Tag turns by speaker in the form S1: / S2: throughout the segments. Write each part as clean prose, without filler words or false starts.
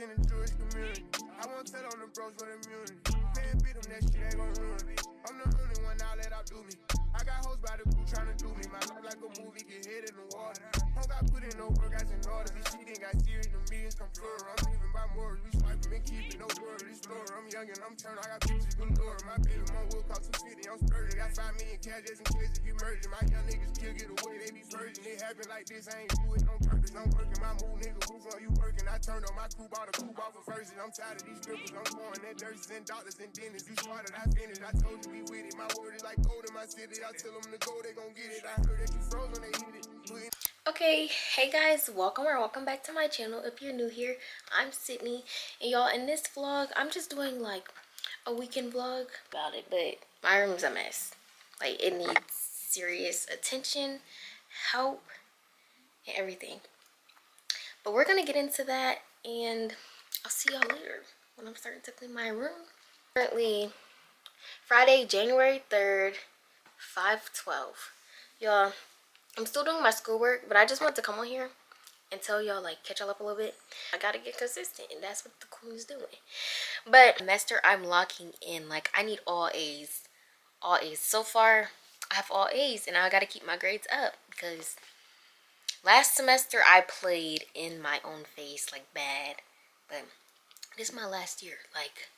S1: in the Jewish community. I won't tell on the bros with immunity. Can't beat them, that shit ain't gon' ruin me. I'm the only one now let out do me. I got hoes by the crew tryna do me. My life like a movie, get hit in the water. Don't got put in no work, as in order. This shit ain't got serious, the millions come plural. I'm living by morals, we swiping and keeping no word. This story, I'm young and I'm turned, I got pictures galore. My baby mom will cost 250, I'm splurging. Got 5 million cash just in case if you merging. My young niggas still get away, they be purging. It happen like this, I ain't do it on purpose. I'm working my move, nigga, who from you working? I turned on my coupe, bought a coupe off a version. I'm tired of these strippers, I'm going that nurses and doctors and dentists. You started, I finished, I told you we with it. My word is like gold in my city. I tell them to go, they gon' get it. I heard that you froze when they hit it.
S2: Okay, hey guys, welcome or welcome back to my channel. If you're new here, I'm Sydney, and y'all, in this vlog I'm just doing like a weekend vlog about it, but my room's a mess. Like, it needs serious attention, help, and everything. But we're gonna get into that, and I'll see y'all later when I'm starting to clean my room. Currently Friday, January 3rd, 5:12. Y'all, I'm still doing my schoolwork, but I just want to come on here and tell y'all, like, catch y'all up a little bit. I gotta get consistent, and that's what the queen is doing. But semester, I'm locking in. Like, I need all A's. All A's. So far, I have all A's, and I gotta keep my grades up because last semester I played in my own face, like, bad. But this is my last year. Like,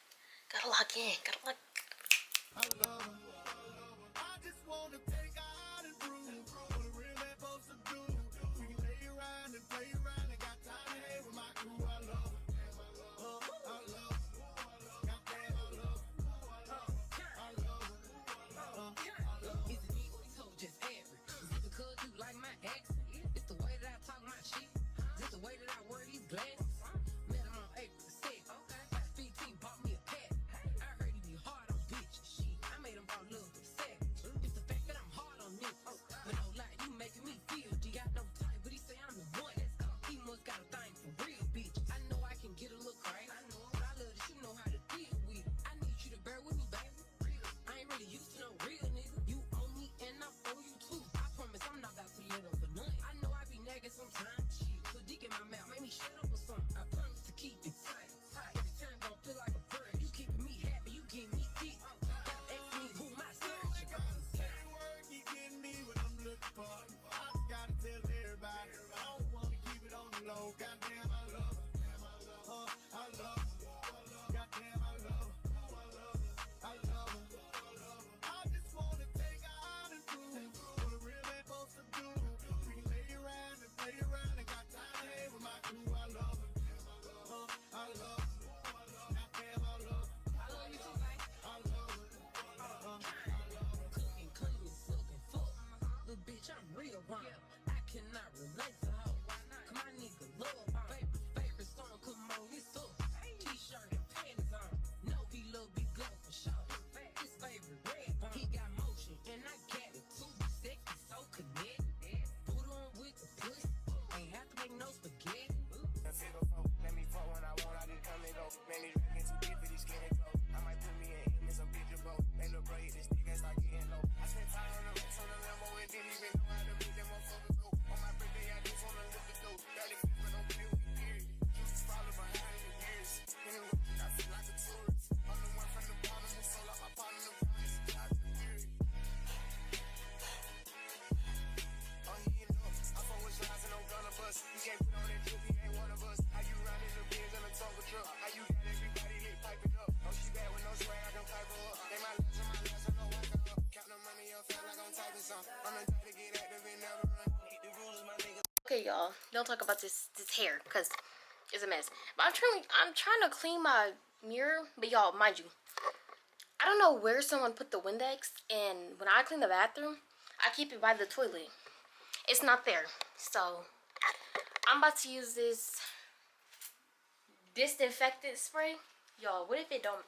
S2: gotta lock in. Gotta lock.
S1: I love her. I just wanna take her out and prove what a real man supposed to do. We can lay around and play around and got time to hang with my crew. I love her. I love her. Goddamn, I love her. I love her.
S3: Is it me or these hoes just average? Is it because you like my accent? It's the way that I talk my shit. It's the way that I wear these glasses. Met him on April 6th. Got 15, bought me a pack. I heard he be hard on bitches. Shit, I made him fall in love with savage. It's the fact that I'm hard on niggas. But no lie, you making me feel G. Got no type, but he say I'm the one. He must got a thing for real bitches. I know I can get a little crazy. But I love that you know how to deal with it. I need you to bear with me, baby. I ain't really used to no real nigga. You owe me and I owe you too. I promise I'm not about to let up for nothing. I know I be nagging sometimes. Shit, put dick in my mouth, make me shut up or something. I promise to keep it tight. Every time gon' feel like a bird. You keeping me happy, you give me dick. Gotta ask me who my surgeon.
S1: Every word keep getting me what I'm looking for. I just gotta tell everybody. I don't wanna keep it on the low. Goddamn, I love her. I love her. Goddamn, I love her. I love her. I just wanna take her out and prove what a real man supposed to do. We can lay around and play around and got time to hang with my crew. I love her. I love her. Goddamn, I love her.
S3: I love you too, babe.
S1: I love her.
S3: Cooking, clean, sucking, fuck. Little bitch, I'm real wrong. I cannot relate to her. Cause my nigga love her. Favorite song, come on, it's up. T-shirt and panties on. Know he love big glow for sure. His favorite red bone. He got motion and I got it too. Sexy, so connected. Put on with the pussy. Ain't have to make no spaghetti.
S1: Let me fuck when I want, I just come and go. Man, these rapping too deep for these skinny clothes. I might put me in some picture boat. They look great, this nigga start getting low. I spent time on the rest on the Lambo and didn't even know how to make them motherfuckers go. On my birthday, I just wanna look at those. Barely but don't feel me, period. You just follow behind the years. Anyway, I feel like a tourist. I'm the one from the bottom who sold out my partner. The promise is not the period. Oh, he ain't know. I fuck with shots and I'm gonna bust. You can't put on that trip, he ain't one of us. How you riding the Benz in a Tonka truck? How you got everybody lit piping up? Oh, she bad with no swag, I can pipe her up. They my last and my last, I know walk her up. Count the money up, feel like I'm typing some. I'm the type to get active and never run. Hit the rules, my nigga.
S2: Okay, y'all, don't talk about this hair because it's a mess. But I'm trying to clean my mirror. But y'all, mind you, I don't know where someone put the Windex, and when I clean the bathroom, I keep it by the toilet. It's not there. So I'm about to use this disinfectant spray. Y'all, what if it don't?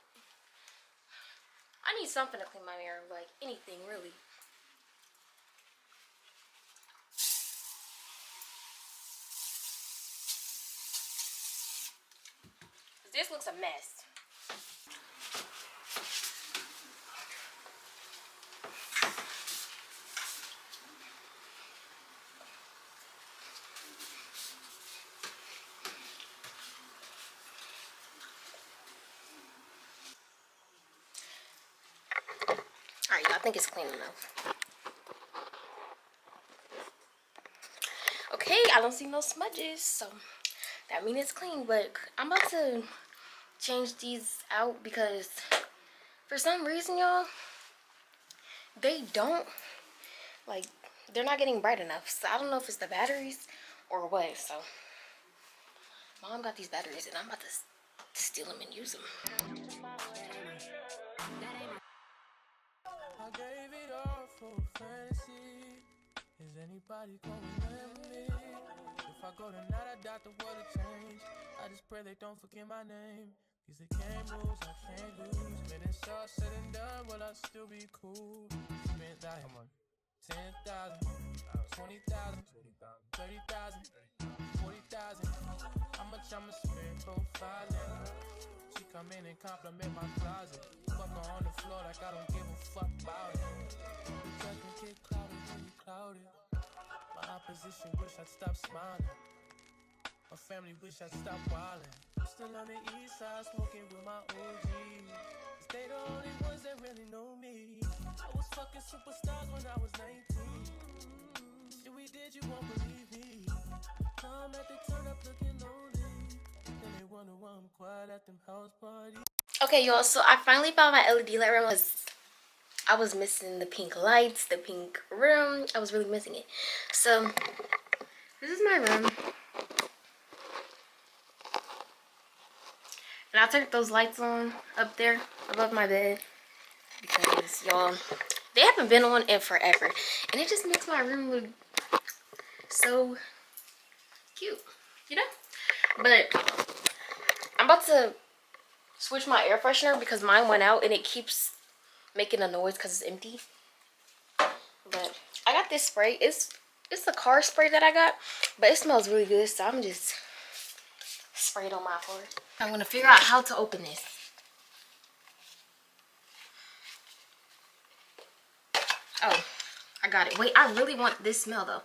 S2: I need something to clean my mirror, like anything really. This looks a mess. think it's clean enough. Okay, I don't see no smudges, so that means it's clean. But I'm about to change these out because for some reason, y'all, they don't, like, they're not getting bright enough. So I don't know if it's the batteries or what. So Mom got these batteries and I'm about to steal them and use them.
S1: I gave it all for fantasy. Is anybody going with me? If I go tonight, I doubt the world will change. I just pray they don't forget my name. These are game rules I can't lose. When it's all said and done, will I still be cool? Spent like 10,000, 20,000, 30,000, 40,000. How much I'ma spend profiling? She come in and compliment my closet. Fuck her on the floor like I don't give a fuck about it. The judgment get clouded when you clouded. My opposition wish I'd stop smiling. My family wish I'd stop wildin'. I'm still on the east side smoking with my OGs. They the only ones that really know me. I was fucking superstars when I was 19. Shit we did, you won't believe me. Now I'm at the turn up looking lonely. Then they wonder why I'm quiet at them house parties.
S2: Okay, y'all, so I finally found my LED light rim. I was missing the pink lights, the pink rim. I was really missing it. So this is my room. And I turned those lights on up there above my bed because, y'all, they haven't been on in forever. And it just makes my room look so cute, you know? But I'm about to switch my air freshener because mine went out and it keeps making a noise because it's empty. But I got this spray. It's a car spray that I got, but it smells really good, so I'm just spray it on my floor. I'm gonna figure out how to open this. Oh, I got it. Wait, I really want this smell though,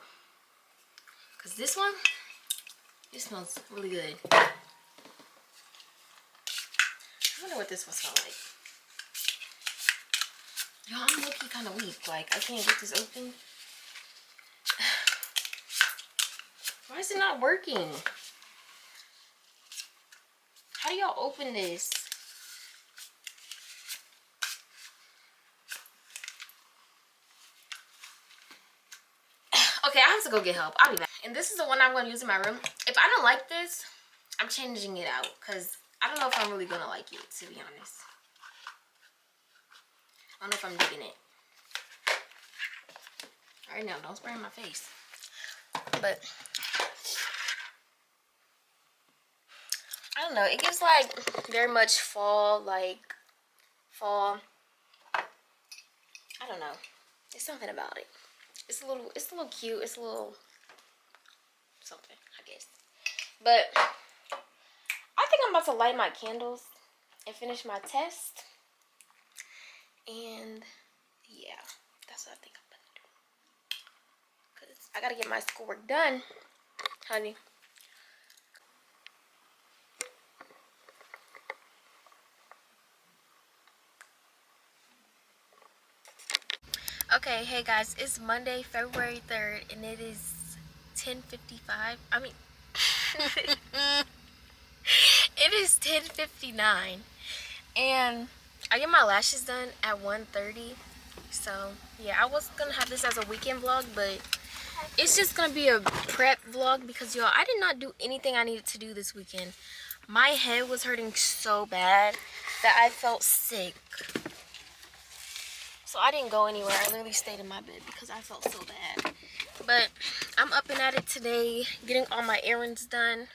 S2: because this one, it smells really good. I wonder what this one smells like. Yo, I'm looking kind of weak. Like, I can't get this open. Why is it not working? How do y'all open this? Okay, I have to go get help. I'll be back. And this is the one I'm going to use in my room. If I don't like this, I'm changing it out because I don't know if I'm really going to like it, to be honest. I don't know if I'm digging it. Alright, now, don't spray in my face. But I don't know. It gives like very much fall, like fall. I don't know. There's something about it. It's a little cute. It's a little something, I guess. But I think I'm about to light my candles and finish my test. And yeah, that's what I think I'm gonna do. Cause I gotta get my schoolwork done, honey. Okay, hey guys, it's Monday, February 3rd, and it is 10:55. I mean, it is 10:59, and I get my lashes done at 1:30. So yeah, I was gonna have this as a weekend vlog, but it's just gonna be a prep vlog because y'all, I did not do anything I needed to do this weekend. My head was hurting so bad that I felt sick. So I didn't go anywhere. I literally stayed in my bed because I felt so bad. But I'm up and at it today, getting all my errands done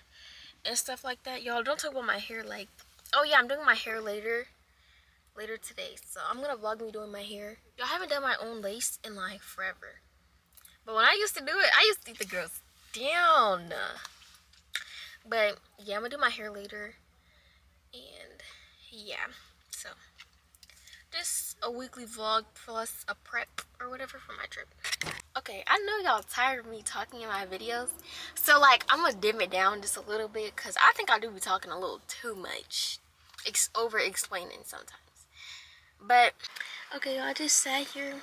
S2: and stuff like that. Y'all, don't talk about my hair like, oh yeah, I'm doing my hair later today. So I'm gonna vlog me doing my hair. Y'all, haven't done my own lace in like forever. But when I used to do it, I used to eat the girls down. But yeah, I'm gonna do my hair later. And yeah, so just a weekly vlog plus a prep or whatever for my trip. Okay, I know y'all tired of me talking in my videos, so like I'm gonna dim it down just a little bit because I think I do be talking a little too much, over explaining sometimes. But Okay, y'all, I just sat here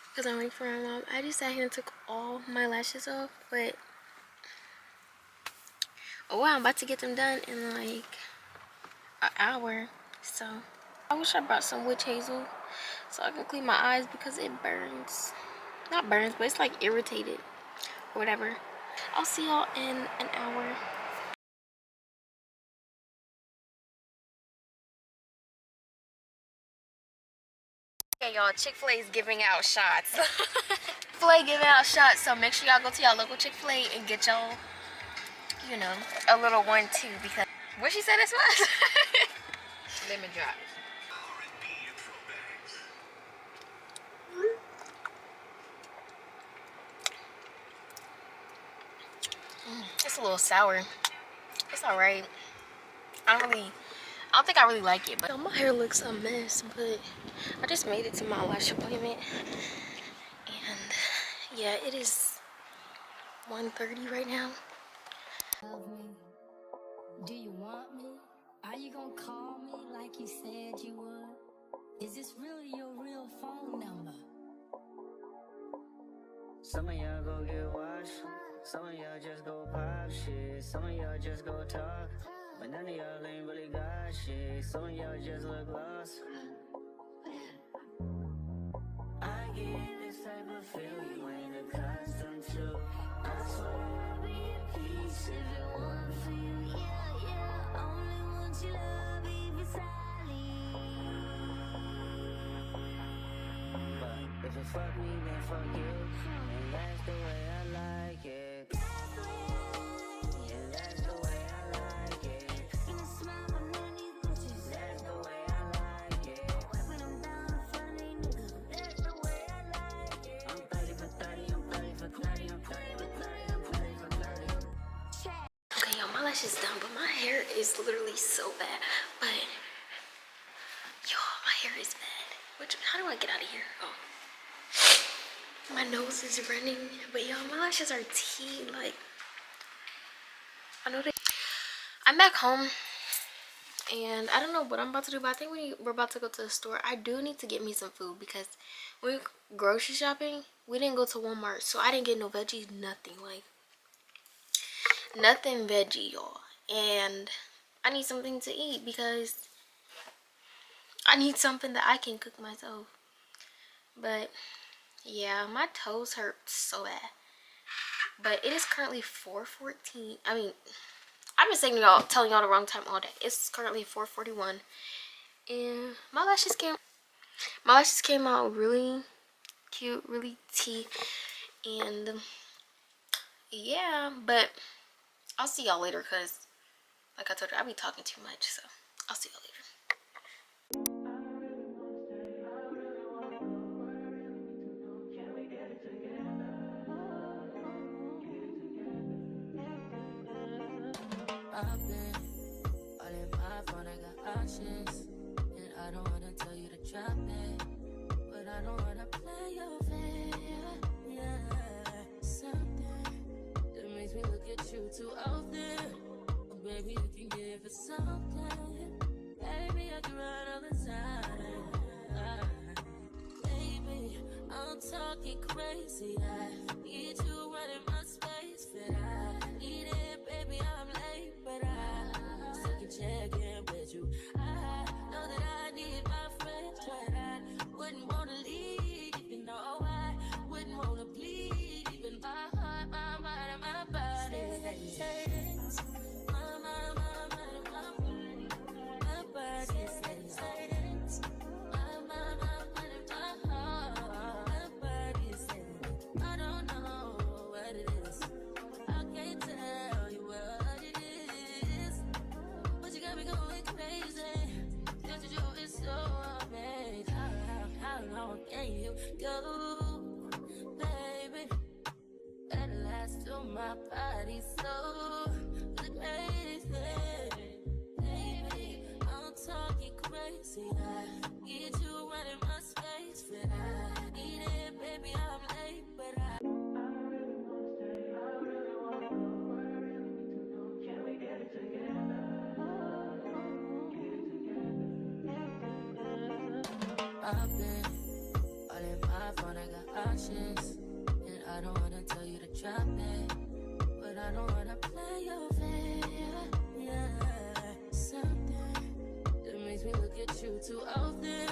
S2: because I'm waiting for my mom. I just sat here and took all my lashes off, but oh wow, I'm about to get them done in like an hour. So I wish I brought some witch hazel so I can clean my eyes because it burns. Not burns, but it's like irritated or whatever. I'll see y'all in an hour. Okay, y'all, Chick-fil-A is giving out shots. Chick-fil-A giving out shots, so make sure y'all go to y'all local Chick-fil-A and get y'all, you know, a little one too, because what she said this was?
S3: Lemon drop.
S2: It's a little sour. It's alright. I don't think I really like it, but my hair looks a mess, but I just made it to my lash appointment. And yeah, it is 1:30 right now.
S4: Love me? Do you want me? Are you gonna call me like you said you would? Is this really your real phone number?
S5: Some of y'all go get washed, some of y'all just go pop shit, some of y'all just go talk, but none of y'all ain't really got shit, some of y'all just look lost. I get this type of feel you ain't accustomed to. I swear I'll be at peace if it weren't for you, yeah, yeah. Only want your love even silently. But if it fuck me, then fuck you. And that's the way I like it. Yeah, that's the way I like it. And I smile when none of these bitches. That's the way I like it. Wiping them down in front of these niggas. That's the way I like it. I'm 30 for 30, I'm 30 for 30, I'm 30 for 30, I'm 30 for 30.
S2: Okay, y'all, my lash is done, but my hair is literally so bad. But y'all, my hair is bad. How do I get out of here? Oh. My nose is running, but y'all, my lashes are tea. Like, I know I'm back home, and I don't know what I'm about to do, but I think we're about to go to the store. I do need to get me some food because when we were grocery shopping, we didn't go to Walmart, so I didn't get no veggies, nothing. Like, nothing veggie, y'all. And I need something to eat because I need something that I can cook myself. But yeah, my toes hurt so bad. But it is currently 4:14. I mean, I've been saying telling y'all the wrong time all day. It's currently 4:41, and my lashes came out really cute, really tea, and yeah. But I'll see y'all later, cause like I told you, I be talking too much, so I'll see y'all later.
S4: I've been all in my phone, I got options. And I don't wanna tell you to drop it, but I don't wanna play your fair. Yeah, something that makes me look at you too often. Oh, baby, you can give it something. Baby, I can run all the time. Baby, I'm talking crazy. I need you running my space, but I need it, baby. I'm late, but I still can check in with you. I know that I need my friends, but I wouldn't wanna leave. You know, I wouldn't wanna bleed. Even my heart, my mind, and my body says, my mind, and my body, my body says, my mind, and my heart, my body says, I don't know what it is. I can't tell you what it is, but you got me going crazy. Just to do is so amazing. How long can you go, baby? At last, till my body so crazy. Baby, I'm talking crazy. I need you running my space, but I need it, baby. I'm late, but I. I've phone, I got options. And I don't wanna tell you to drop it, but I don't wanna play your fair. Yeah, something that makes me look at you too often.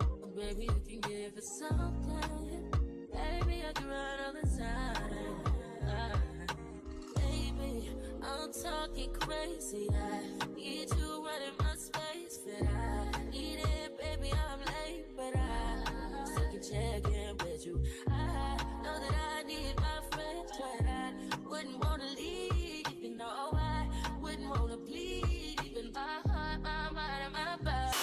S4: Oh, baby, you can give it something. Baby, I can run all the time. Baby, I'm talking crazy. I need you running my space, but I need it, baby. I'm late, but I still can check in with you. I know that I need my friends, but I wouldn't wanna leave, even though I wouldn't wanna bleed, even my heart, my mind, and my body.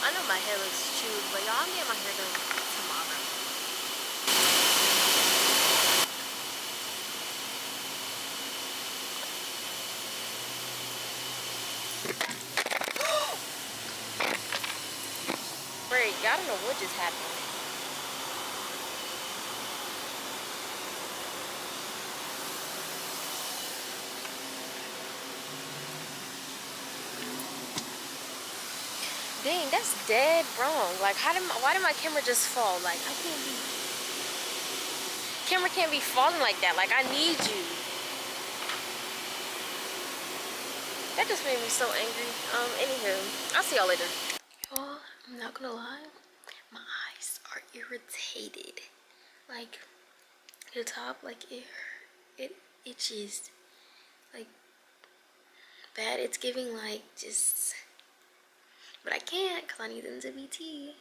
S2: I know my hair looks chewed, but y'all, I'm getting my hair done tomorrow. Wait, y'all don't know what just happened. Dang, that's dead wrong. Like, why did my camera just fall? Like, camera can't be falling like that. Like, I need you. That just made me so angry. Anywho, I'll see y'all later. Y'all, I'm not gonna lie. My eyes are irritated. Like, the top, like, it itches. Like, bad. It's giving, like, just... But I can't because I need them to be tea.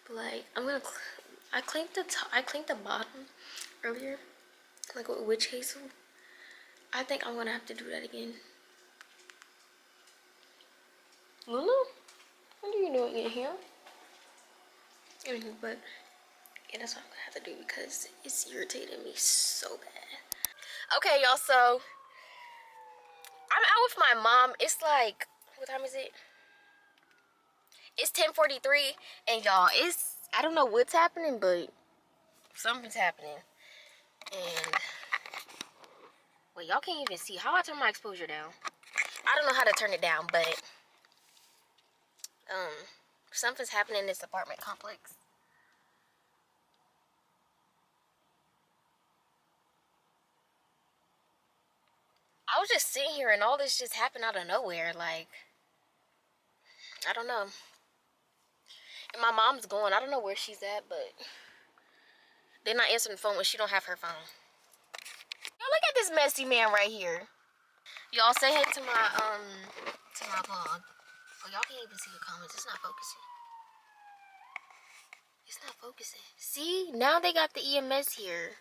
S2: But like, I cleaned the top, I cleaned the bottom earlier, like with witch hazel. I think I'm gonna have to do that again. Lulu, what are you doing in here? Anywho, but yeah, that's what I'm gonna have to do because it's irritating me so bad. Okay, y'all, so I'm out with my mom. It's like, what time is it? It's 10:43, and y'all, I don't know what's happening, but something's happening. And wait, y'all can't even see. How I turn my exposure down? I don't know how to turn it down, but something's happening in this apartment complex. I was just sitting here and all this just happened out of nowhere. Like, I don't know. And my mom's going. I don't know where she's at, but they're not answering the phone when she don't have her phone. Y'all, look at this messy man right here. Y'all say hey to my vlog. Oh, y'all can't even see the comments. It's not focusing. It's not focusing. See, now they got the EMS here.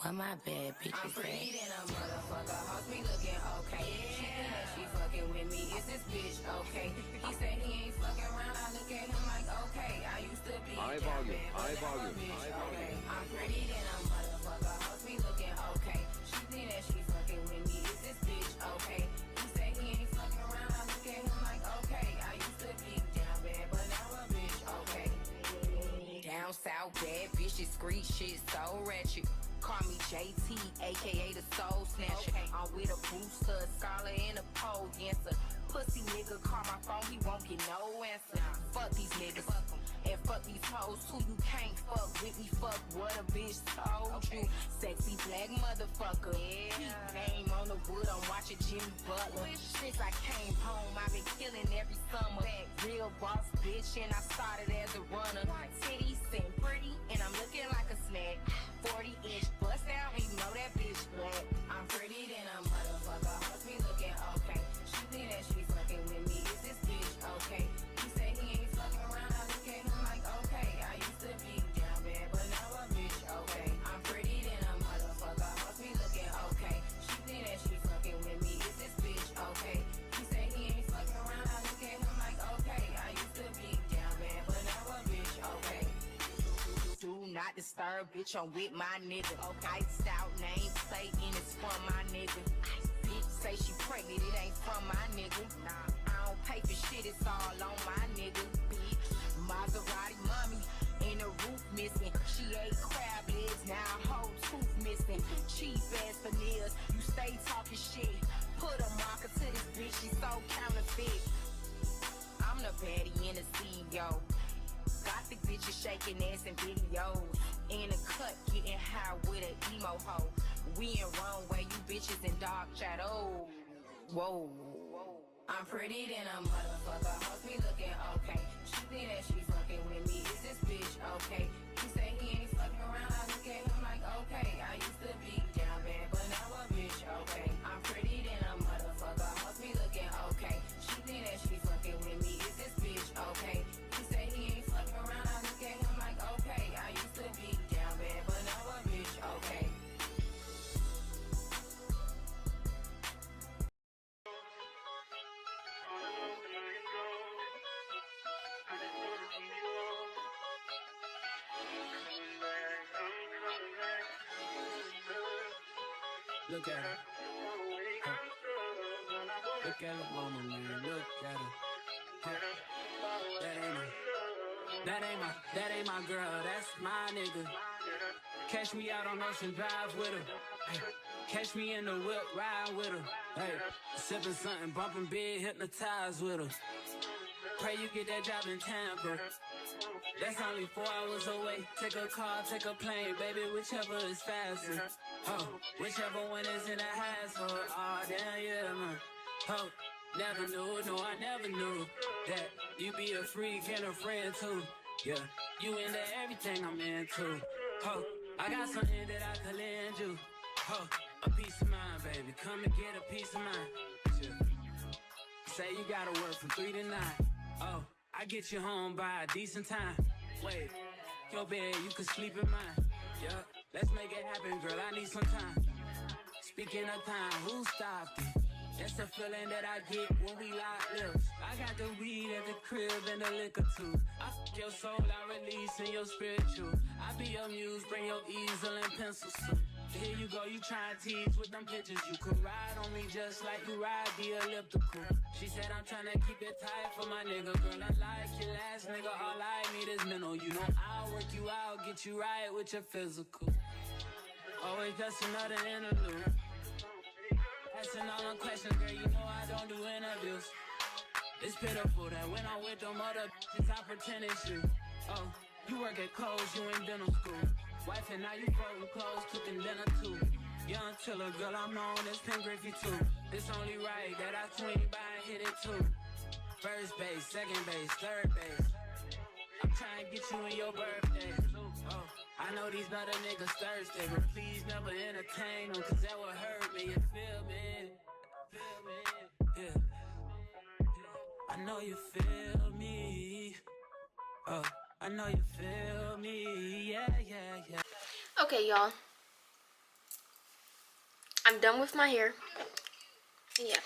S4: Why my bad bitch is
S3: Pretty than a motherfucker, hoes be looking okay. Yeah, she fucking with me, is this bitch okay? He said he ain't fucking around, I look at him like okay. I used to be
S6: high volume, high volume, high volume.
S3: I'm pretty than a motherfucker, hoes be looking okay. She think that she fucking with me, is this bitch okay? He said he ain't fucking around, I look at him like okay. I used to be down bad, but now a bitch okay. Down south bad bitches, street shit so ratchet. Call me JT, aka the Soul Snatcher. I'm with a booster, a scholar, and a pole dancer. Pussy nigga call my phone, he won't get no answer. Fuck these niggas, and fuck these hoes too. You can't fuck with me, fuck what a bitch told you. Sexy black motherfucker. He came on the wood, I'm watching Jimmy Butler. Since I came home, I've been killing every summer. Real boss bitch, and I started as a runner. Titties and pretty, and I'm looking like a snack. 40-inch bust down, and you know that bitch black. I'm pretty than a motherfucker, hoes be looking okay. She think that she fucking with me, is this bitch okay? He say he ain't fucking around, I look at him like okay. I used to be down bad, but now a bitch okay. I'm pretty than a motherfucker, hoes be looking okay. She think that she fucking with me, is this bitch okay? He say he ain't fucking around, I look at him like okay. I used to be down bad, but now a bitch okay. Do not disturb, bitch, I'm with my nigga. Okay, stout name plate and it's from my nigga. Bitch say she pregnant, it ain't from my nigga. Nah, I don't pay for shit, it's all on my nigga. Bitch, Maserati mommy in a Now whole tooth missing, cheap ass veneers. You stay talking shit. Put a marker to this bitch, she's so counterfeit. I'm the baddie in the CEO. Gothic bitches shaking ass in videos. In a cut, getting high with an emo hoe. We in Rome where you bitches in dark shadow. Whoa. I'm pretty than a motherfucker. Hoes me looking okay. She think that she's fucking with me. Is this bitch okay? He say he ain't fucking around. I look at him like okay. I used to be down bad, but now a bitch okay. I'm pretty than a motherfucker. Hoes me looking okay. She think that she's fucking with me. Is this bitch okay? He say he ain't fucking around. I look at him like okay. I used to be down bad, but now a bitch okay.
S7: Look at her. Look at her mama, man. Look at her. That ain't my girl. That's my nigga. Catch me out on Ocean Drive with her. Hey. Catch me in the whip, ride with her. Hey, sipping something, bumping big, hypnotized with her. Pray you get that job in Tampa. That's only 4 hours away. Take a car, take a plane, baby, whichever is faster. Oh, whichever one is in a hassle. Oh, damn, yeah, man. Oh, never knew, no, I never knew that you be a freak and a friend too. Yeah, you into everything I'm into. Oh, I got something that I could lend you. Oh, a peace of mind, baby. Come and get a peace of mind. Yeah. Say you gotta work from 3 to 9. Oh, I get you home by a decent time. Wait, your bed, you can sleep in mine. Yeah, let's make it happen, girl, I need some time. Speaking of time, who stopped it? That's the feeling that I get when we lock lips. I got the weed at the crib and the liquor too. I fuck your soul, I release in your spiritual. I be your muse, bring your easel and pencils too. Here you go, you try and tease with them pictures. You could ride on me just like you ride the elliptical. She said I'm trying to keep it tight for my nigga. Girl, I like your last nigga, all I need is mental. You know I'll work you out, get you right with your physical. Always just another interlude. Asking all them questions, girl, you know I don't do interviews. It's pitiful that when I'm with them other bitches, I pretend it's you. Oh, you work at Kohl's, you in dental school. Wife and now you folding clothes, cooking dinner too. Young Tiller, girl, I'm known as Pink Griffey too. It's only right that I swing by and hit it too. First base, second base, third base. I'm trying to get you in your birthday. Oh, I know these other niggas thirsty, but please never entertain them, cause that would hurt me, you feel me? Feel me? Yeah. I know you feel me. Oh, I know you feel me. Yeah, yeah, yeah.
S2: Okay, y'all, I'm done with my hair. Yeah,